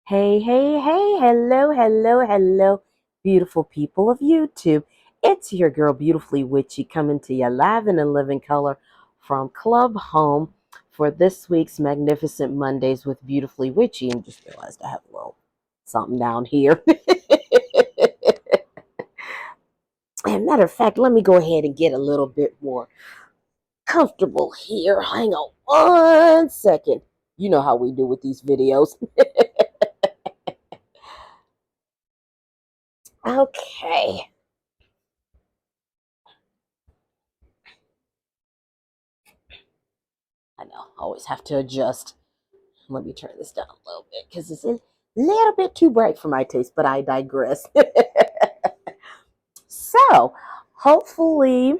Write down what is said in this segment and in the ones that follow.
Hey, hey, hey, hello, hello, hello, beautiful people of YouTube. It's your girl, Beautifully Witchy, coming to you live and in living color from Club Home for this week's Magnificent Mondays with Beautifully Witchy. And just realized I have a little something down here. And matter of fact, let me go ahead and get a little bit more comfortable here. Hang on one second. You know how we do with these videos. Okay. I know, I always have to adjust. Let me turn this down a little bit because it's a little bit too bright for my taste, but I digress. So, hopefully,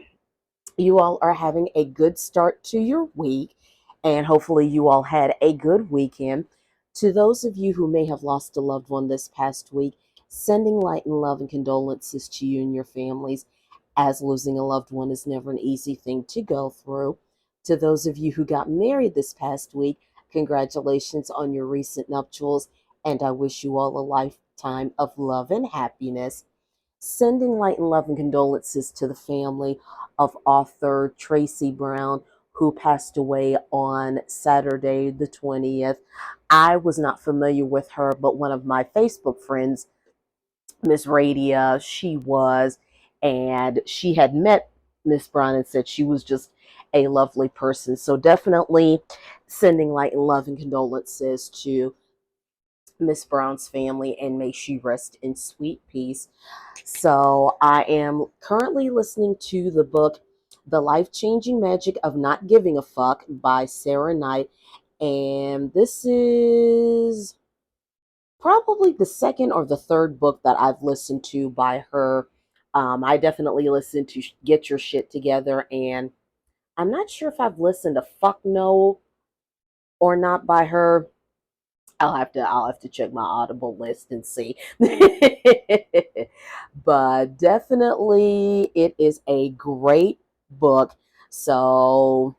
you all are having a good start to your week, and hopefully, you all had a good weekend. To those of you who may have lost a loved one this past week, sending light and love and condolences to you and your families, as losing a loved one is never an easy thing to go through. To those of you who got married this past week, congratulations on your recent nuptials, and I wish you all a lifetime of love and happiness. Sending light and love and condolences to the family of author Tracy Brown, who passed away on Saturday, the 20th. I was not familiar with her, but one of my Facebook friends, Miss Radia, she was, and she had met Miss Brown and said she was just a lovely person. So definitely sending light and love and condolences to Miss Brown's family, and may she rest in sweet peace. So I am currently listening to the book The Life-Changing Magic of Not Giving a Fuck by Sarah Knight. And this is probably the second or the third book that I've listened to by her. I definitely listened to Get Your Shit Together, and I'm not sure if I've listened to Fuck No or not by her. I'll have to check my Audible list and see. But definitely it is a great book. So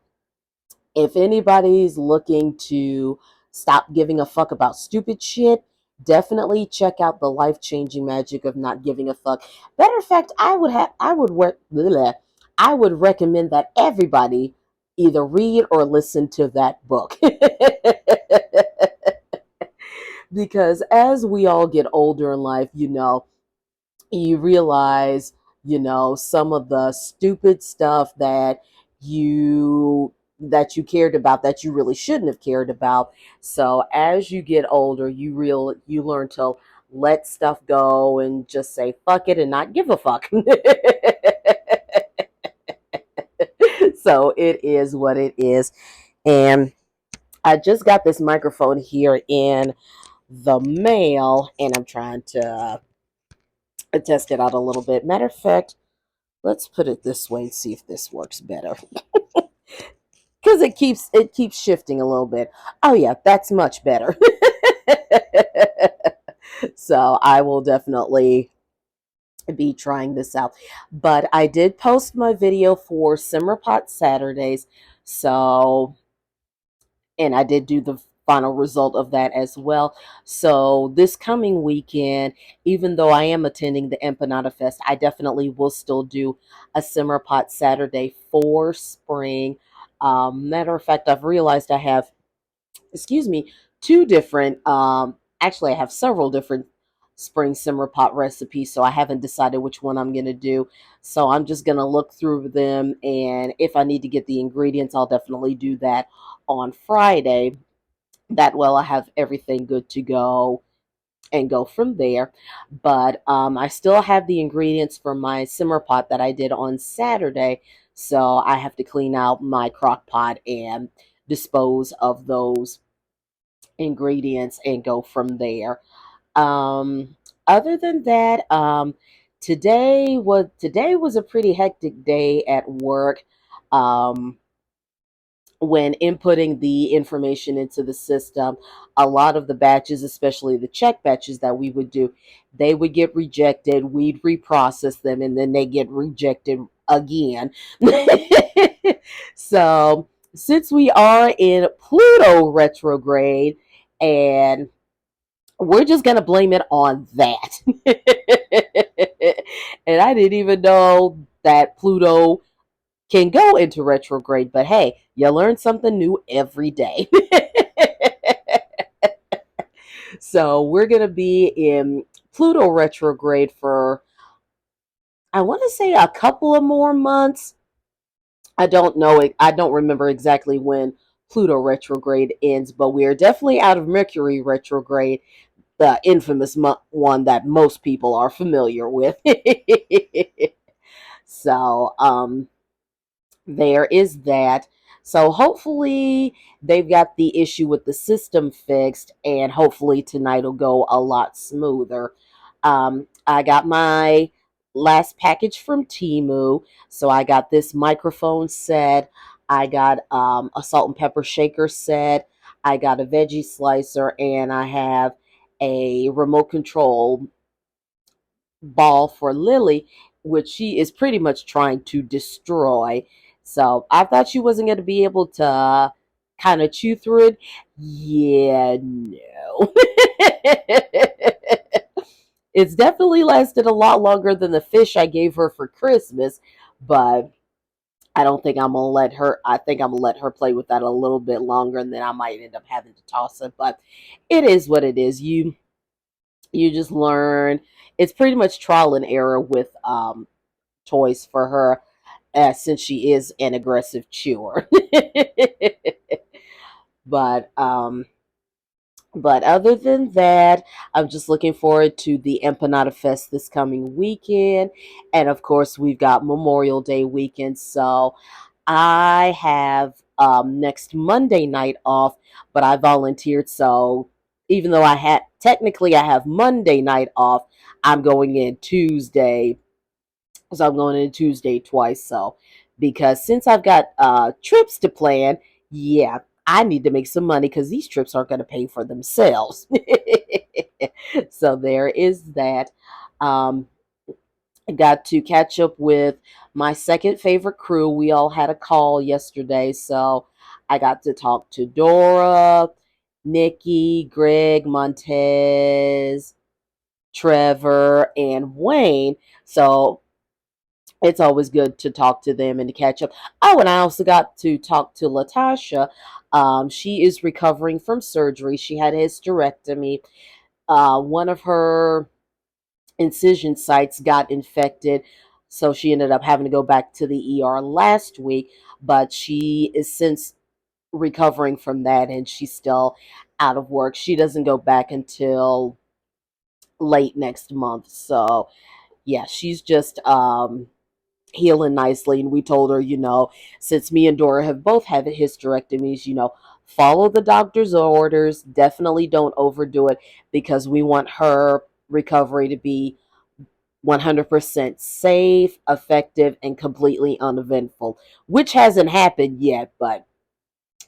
if anybody's looking to stop giving a fuck about stupid shit, definitely check out The Life-Changing Magic of Not Giving a Fuck. Matter of fact, I would recommend that everybody either read or listen to that book. Because as we all get older in life, you realize, some of the stupid stuff that you cared about that you really shouldn't have cared about. So as you get older, you learn to let stuff go and just say fuck it and not give a fuck. So it is what it is. And I just got this microphone here in the mail, and I'm trying to test it out a little bit. Matter of fact, let's put it this way and see if this works better. Because it keeps shifting a little bit. Oh yeah, that's much better. So I will definitely be trying this out. But I did post my video for Simmer Pot Saturdays. So, and I did do the final result of that as well. So this coming weekend, even though I am attending the Empanada Fest, I definitely will still do a Simmer Pot Saturday for spring. Matter of fact, I've realized I have, excuse me, two different, actually I have several different spring simmer pot recipes, so I haven't decided which one I'm going to do. So I'm just going to look through them, and if I need to get the ingredients, I'll definitely do that on Friday. That way I have everything good to go and go from there. But I still have the ingredients for my simmer pot that I did on Saturday, so I have to clean out my crock pot and dispose of those ingredients and go from there. Um, Other than that, today was a pretty hectic day at work. Um, when inputting the information into the system, a lot of the batches, especially the check batches that we would do, they would get rejected. We'd reprocess them, and then they get rejected again. So, since we are in Pluto retrograde, and we're just going to blame it on that. And I didn't even know that Pluto can go into retrograde, but hey, you learn something new every day. So we're going to be in Pluto retrograde for, I want to say, a couple of more months. I don't know it. I don't remember exactly when Pluto retrograde ends, but we are definitely out of Mercury retrograde, the infamous one that most people are familiar with. So, there is that. So hopefully they've got the issue with the system fixed, and hopefully tonight will go a lot smoother. I got my last package from Timu, so I got this microphone set. I got a salt and pepper shaker set. I got a veggie slicer, and I have a remote control ball for Lily, which she is pretty much trying to destroy. So I thought she wasn't going to be able to kind of chew through it. Yeah, no. It's definitely lasted a lot longer than the fish I gave her for Christmas, but I don't think I'm gonna let her. I think I'm gonna let her play with that a little bit longer, and then I might end up having to toss it. But it is what it is. You just learn. It's pretty much trial and error with toys for her, since she is an aggressive chewer. but um, but other than that, I'm just looking forward to the Empanada Fest this coming weekend, and of course we've got Memorial Day weekend. So I have next Monday night off, but I volunteered. So even though I have Monday night off, I'm going in Tuesday. So I'm going in Tuesday twice. So because since I've got trips to plan, yeah, I need to make some money because these trips aren't going to pay for themselves. So there is that. Um, I got to catch up with my second favorite crew. We all had a call yesterday, so I got to talk to Dora, Nikki, Greg, Montez, Trevor, and Wayne. So it's always good to talk to them and to catch up. Oh, and I also got to talk to Latasha. She is recovering from surgery. She had a hysterectomy. One of her incision sites got infected, so she ended up having to go back to the ER last week. But she is since recovering from that, and she's still out of work. She doesn't go back until late next month. So yeah, she's just healing nicely. And we told her, since me and Dora have both had hysterectomies, follow the doctor's orders. Definitely don't overdo it because we want her recovery to be 100% safe, effective, and completely uneventful, which hasn't happened yet, but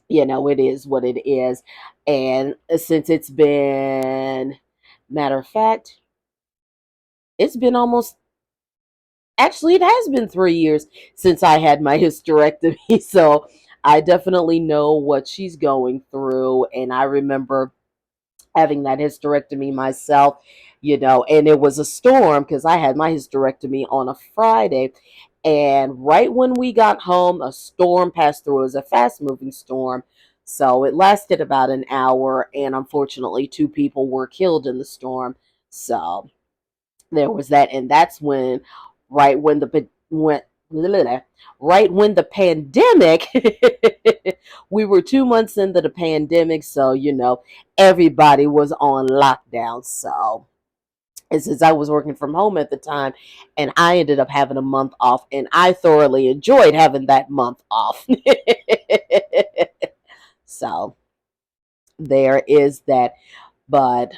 it is what it is. And since it's been, matter of fact, it's been almost, actually, it has been 3 years since I had my hysterectomy. So I definitely know what she's going through. And I remember having that hysterectomy myself, and it was a storm because I had my hysterectomy on a Friday. And right when we got home, a storm passed through. It was a fast moving storm. So it lasted about an hour. And unfortunately, two people were killed in the storm. So there was that. And that's when, right when the, went, right when the pandemic, we were 2 months into the pandemic, so everybody was on lockdown. So, and since I was working from home at the time, and I ended up having a month off, and I thoroughly enjoyed having that month off. So there is that. But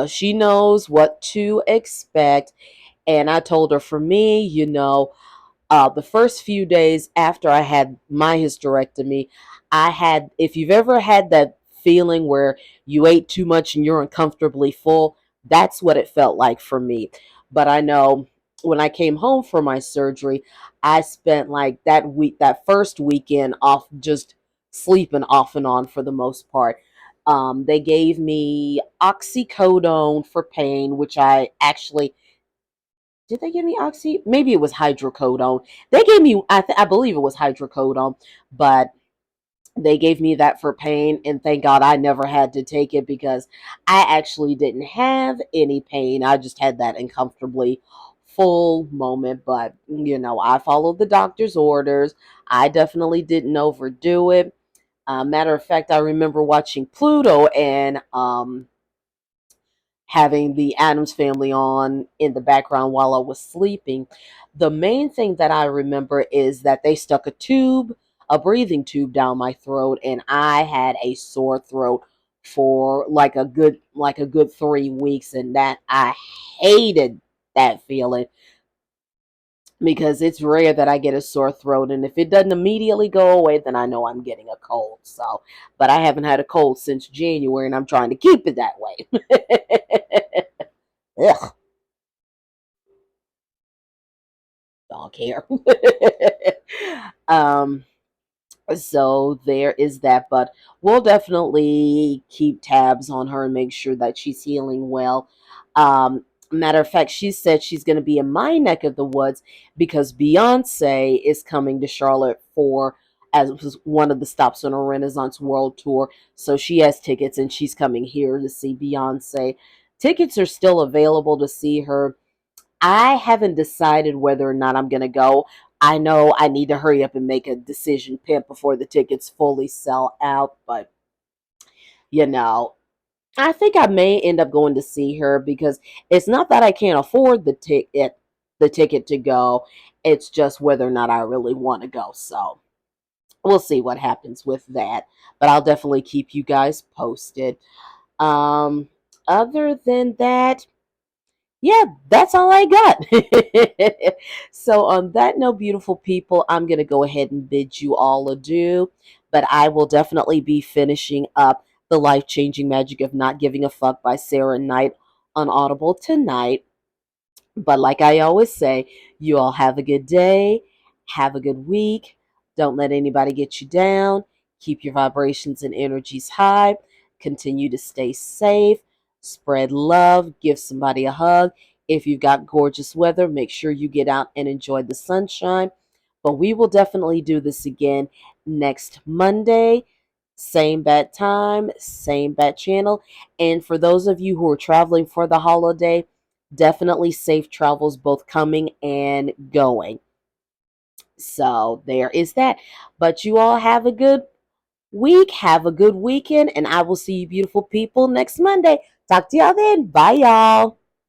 she knows what to expect. And I told her, for me, the first few days after I had my hysterectomy, if you've ever had that feeling where you ate too much and you're uncomfortably full, that's what it felt like for me. But I know when I came home from my surgery, I spent like that first weekend off, just sleeping off and on for the most part. They gave me oxycodone for pain, which I actually did. They give me oxy? Maybe it was hydrocodone. They gave me, I believe it was hydrocodone, but they gave me that for pain, and thank God I never had to take it because I actually didn't have any pain. I just had that uncomfortably full moment, but I followed the doctor's orders. I definitely didn't overdo it. Matter of fact, I remember watching Pluto and having the Adams Family on in the background while I was sleeping. The main thing that I remember is that they stuck a breathing tube down my throat, and I had a sore throat for like a good 3 weeks, and that I hated that feeling because it's rare that I get a sore throat, and if it doesn't immediately go away, then I know I'm getting a cold. So, but I haven't had a cold since January, and I'm trying to keep it that way. Ugh, don't care. um, so there is that, but we'll definitely keep tabs on her and make sure that she's healing well. Matter of fact, she said she's going to be in my neck of the woods because Beyonce is coming to Charlotte for as one of the stops on a Renaissance World Tour. So she has tickets and she's coming here to see Beyonce. Tickets are still available to see her. I haven't decided whether or not I'm going to go. I know I need to hurry up and make a decision, Pimp, before the tickets fully sell out. But, you know, I think I may end up going to see her because it's not that I can't afford the ticket to go. It's just whether or not I really want to go. So we'll see what happens with that. But I'll definitely keep you guys posted. Um, Other than that, yeah, that's all I got. So, on that note, beautiful people, I'm going to go ahead and bid you all adieu. But I will definitely be finishing up The Life Changing Magic of Not Giving a Fuck by Sarah Knight on Audible tonight. But like I always say, you all have a good day, have a good week. Don't let anybody get you down. Keep your vibrations and energies high. Continue to stay safe. Spread love. Give somebody a hug. If you've got gorgeous weather, make sure you get out and enjoy the sunshine. But we will definitely do this again next Monday. Same bad time, same bad channel. And for those of you who are traveling for the holiday, definitely safe travels both coming and going. So there is that. But you all have a good week. Have a good weekend. And I will see you beautiful people next Monday. Talk to y'all then. Bye, y'all.